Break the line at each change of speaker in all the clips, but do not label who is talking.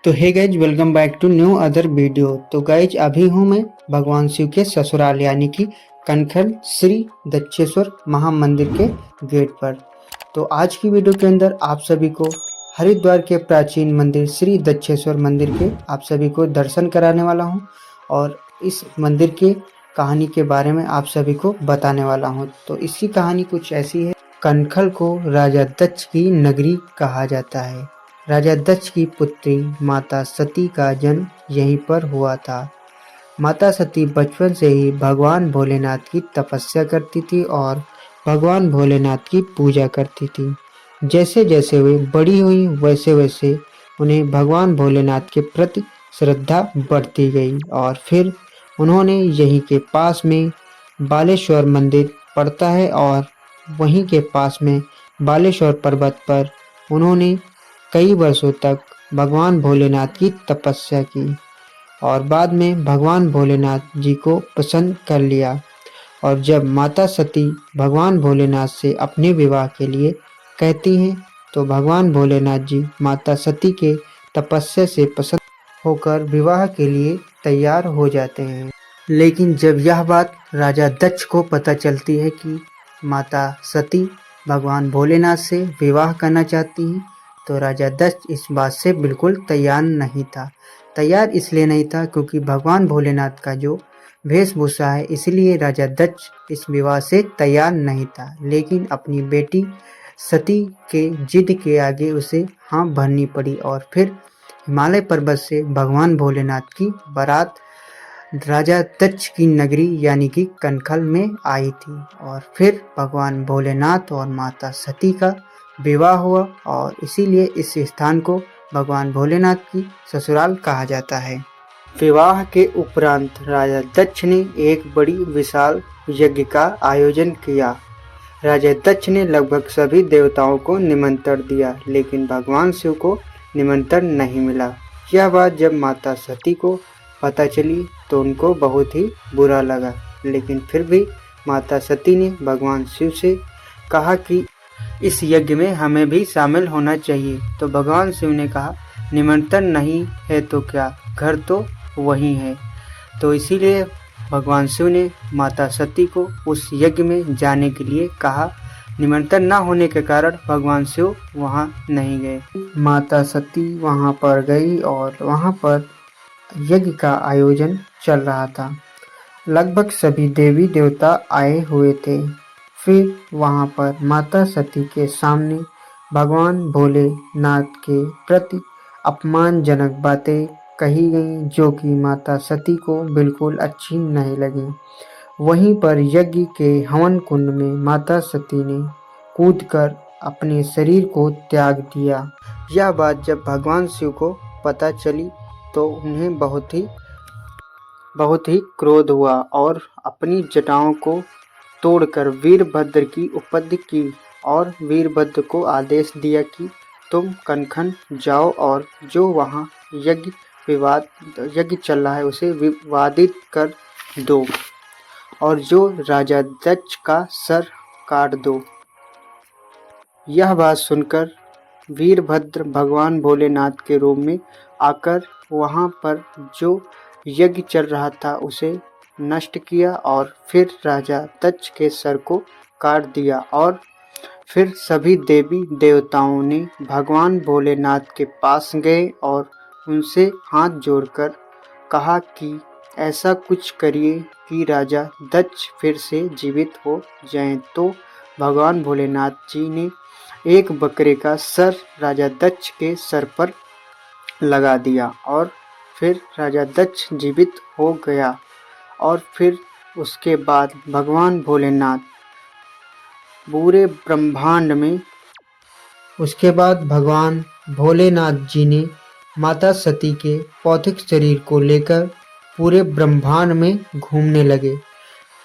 तो hey guys, welcome back to new other video. तो guys, अभी हूँ मैं भगवान शिव के ससुराल यानी कि कनखल श्री दक्षेश्वर महामंदिर के गेट पर। तो आज की वीडियो के अंदर आप सभी को हरिद्वार के प्राचीन मंदिर श्री दक्षेश्वर मंदिर के आप सभी को दर्शन कराने वाला हूँ और इस मंदिर के कहानी के बारे में आप सभी को बताने वाला हूँ। तो इसकी कहानी कुछ ऐसी है। कनखल को राजा दक्ष की नगरी कहा जाता है। राजा दक्ष की पुत्री माता सती का जन्म यहीं पर हुआ था। माता सती बचपन से ही भगवान भोलेनाथ की तपस्या करती थी और भगवान भोलेनाथ की पूजा करती थी। जैसे जैसे वे बड़ी हुई वैसे वैसे उन्हें भगवान भोलेनाथ के प्रति श्रद्धा बढ़ती गई और फिर उन्होंने यहीं के पास में बालेश्वर मंदिर पड़ता है और वहीं के पास में बालेश्वर पर्वत पर उन्होंने कई वर्षों तक भगवान भोलेनाथ की तपस्या की और बाद में भगवान भोलेनाथ जी को प्रसन्न कर लिया। और जब माता सती भगवान भोलेनाथ से अपने विवाह के लिए कहती हैं तो भगवान भोलेनाथ जी माता सती के तपस्या से प्रसन्न होकर विवाह के लिए तैयार हो जाते हैं। लेकिन जब यह बात राजा दक्ष को पता चलती है कि माता सती भगवान भोलेनाथ से विवाह करना चाहती हैं तो राजा दक्ष इस बात से बिल्कुल तैयार नहीं था। तैयार इसलिए नहीं था क्योंकि भगवान भोलेनाथ का जो वेशभूषा है, इसलिए राजा दक्ष इस विवाह से तैयार नहीं था। लेकिन अपनी बेटी सती के जिद के आगे उसे हाँ भरनी पड़ी और फिर हिमालय पर्वत से भगवान भोलेनाथ की बारात राजा दक्ष की नगरी यानी कि कनखल में आई थी और फिर भगवान भोलेनाथ और माता सती का विवाह हुआ और इसीलिए इस स्थान को भगवान भोलेनाथ की ससुराल कहा जाता है। विवाह के उपरांत राजा दक्ष ने एक बड़ी विशाल यज्ञ का आयोजन किया। राजा दक्ष ने लगभग सभी देवताओं को निमंत्रण दिया लेकिन भगवान शिव को निमंत्रण नहीं मिला। यह बात जब माता सती को पता चली तो उनको बहुत ही बुरा लगा, लेकिन फिर भी माता सती ने भगवान शिव से कहा कि इस यज्ञ में हमें भी शामिल होना चाहिए। तो भगवान शिव ने कहा, निमंत्रण नहीं है तो क्या, घर तो वही है। तो इसीलिए भगवान शिव ने माता सती को उस यज्ञ में जाने के लिए कहा। निमंत्रण न होने के कारण भगवान शिव वहां नहीं गए। माता सती वहां पर गई और वहां पर यज्ञ का आयोजन चल रहा था। लगभग सभी देवी देवता आए हुए थे। फिर वहां पर माता सती के सामने भगवान भोलेनाथ के प्रति अपमानजनक बातें कही गईं जो कि माता सती को बिल्कुल अच्छी नहीं लगी। वहीं पर यज्ञ के हवन कुंड में माता सती ने कूदकर अपने शरीर को त्याग दिया। यह बात जब भगवान शिव को पता चली तो उन्हें बहुत ही क्रोध हुआ और अपनी जटाओं को तोड़कर वीरभद्र की उपाधि की और वीरभद्र को आदेश दिया कि तुम कनखल जाओ और जो वहाँ यज्ञ चल रहा है उसे विवादित कर दो और जो राजा दक्ष का सर काट दो। यह बात सुनकर वीरभद्र भगवान भोलेनाथ के रूप में आकर वहाँ पर जो यज्ञ चल रहा था उसे नष्ट किया और फिर राजा दक्ष के सर को काट दिया। और फिर सभी देवी देवताओं ने भगवान भोलेनाथ के पास गए और उनसे हाथ जोड़कर कहा कि ऐसा कुछ करिए कि राजा दक्ष फिर से जीवित हो जाएं। तो भगवान भोलेनाथ जी ने एक बकरे का सर राजा दक्ष के सर पर लगा दिया और फिर राजा दक्ष जीवित हो गया। और फिर उसके बाद भगवान भोलेनाथ पूरे ब्रह्मांड में भगवान भोलेनाथ जी ने माता सती के पार्थिव शरीर को लेकर पूरे ब्रह्मांड में घूमने लगे।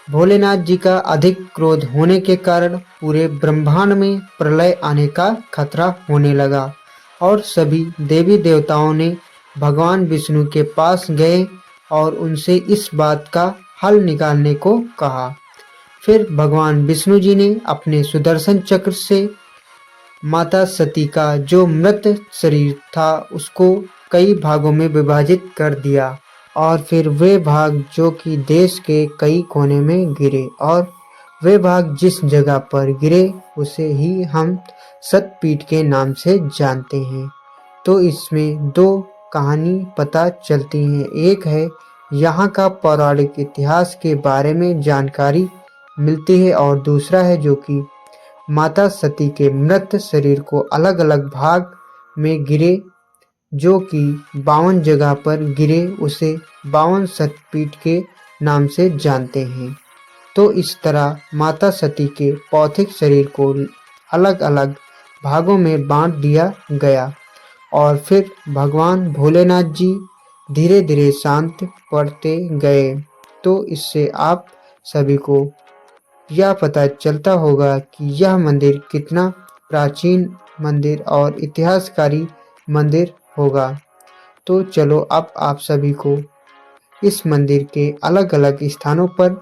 भोलेनाथ जी का अधिक क्रोध होने के कारण पूरे ब्रह्मांड में प्रलय आने का खतरा होने लगा और सभी देवी देवताओं ने भगवान विष्णु के पास गए और उनसे इस बात का हल निकालने को कहा। फिर भगवान विष्णु जी ने अपने सुदर्शन चक्र से माता सती का जो मृत शरीर था उसको कई भागों में विभाजित कर दिया और फिर वे भाग जो कि देश के कई कोने में गिरे और वे भाग जिस जगह पर गिरे उसे ही हम सतपीठ के नाम से जानते हैं। तो इसमें दो कहानी पता चलती हैं। एक है यहाँ का पौराणिक इतिहास के बारे में जानकारी मिलती है और दूसरा है जो कि माता सती के मृत शरीर को अलग अलग भाग में गिरे जो कि 52 जगह पर गिरे उसे 52 शक्तिपीठ के नाम से जानते हैं। तो इस तरह माता सती के पार्थिव शरीर को अलग अलग भागों में बांट दिया गया और फिर भगवान भोलेनाथ जी धीरे धीरे शांत पड़ते गए। तो इससे आप सभी को यह पता चलता होगा कि यह मंदिर कितना प्राचीन मंदिर और इतिहासकारी मंदिर होगा। तो चलो अब आप सभी को इस मंदिर के अलग अलग स्थानों पर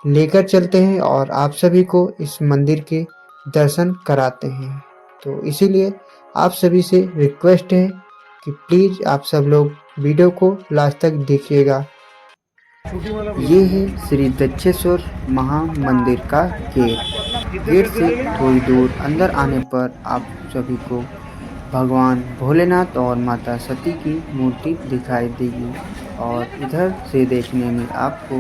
लेकर चलते हैं और आप सभी को इस मंदिर के दर्शन कराते हैं। तो इसीलिए आप सभी से रिक्वेस्ट है कि प्लीज़ आप सब लोग वीडियो को लास्ट तक देखिएगा। ये है श्री दक्षेश्वर महामंदिर का गेट। गेट से थोड़ी दूर अंदर आने पर आप सभी को भगवान भोलेनाथ और माता सती की मूर्ति दिखाई देगी और इधर से देखने में आपको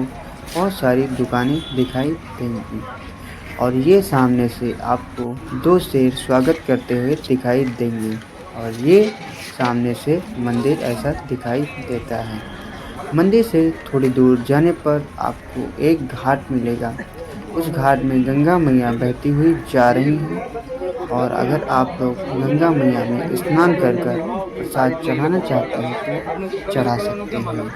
बहुत सारी दुकानें दिखाई देंगी और ये सामने से आपको दो शेर स्वागत करते हुए दिखाई देंगे और ये सामने से मंदिर ऐसा दिखाई देता है। मंदिर से थोड़ी दूर जाने पर आपको एक घाट मिलेगा। उस घाट में गंगा मैया बहती हुई जा रही हैं और अगर आप लोग गंगा मैया में स्नान कर प्रसाद चढ़ाना चाहते हैं तो चढ़ा सकते हैं।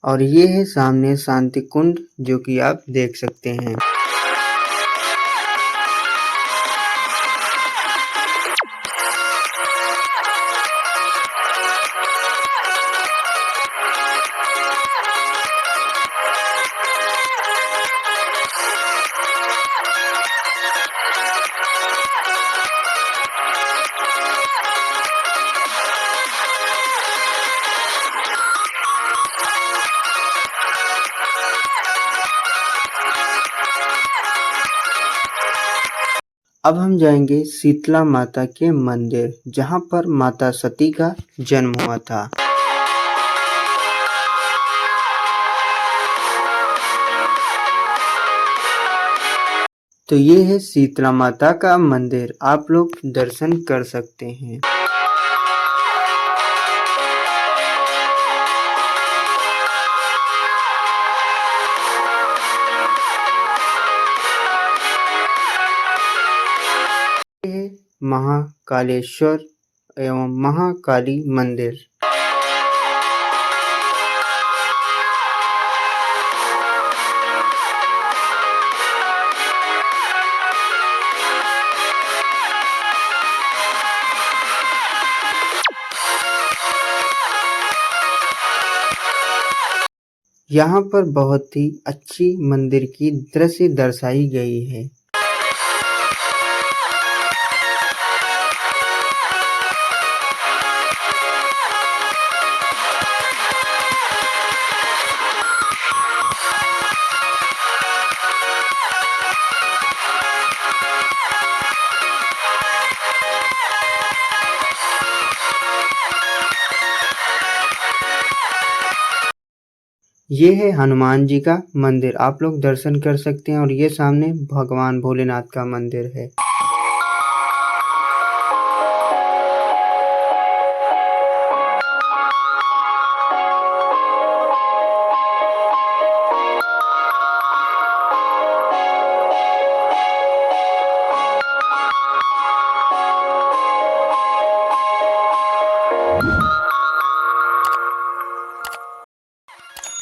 और ये है सामने शांति कुंड जो कि आप देख सकते हैं। अब हम जाएंगे शीतला माता के मंदिर जहां पर माता सती का जन्म हुआ था। तो ये है शीतला माता का मंदिर, आप लोग दर्शन कर सकते हैं। महाकालेश्वर एवं महाकाली मंदिर। यहाँ पर बहुत ही अच्छी मंदिर की दृश्य दर्शाई गई है। ये है हनुमान जी का मंदिर, आप लोग दर्शन कर सकते हैं और ये सामने भगवान भोलेनाथ का मंदिर है।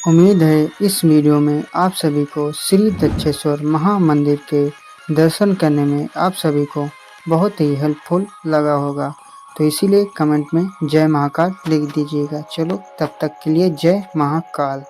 उम्मीद है इस वीडियो में आप सभी को श्री दक्षेश्वर महामंदिर के दर्शन करने में आप सभी को बहुत ही हेल्पफुल लगा होगा। तो इसीलिए कमेंट में जय महाकाल लिख दीजिएगा। चलो तब तक के लिए जय महाकाल।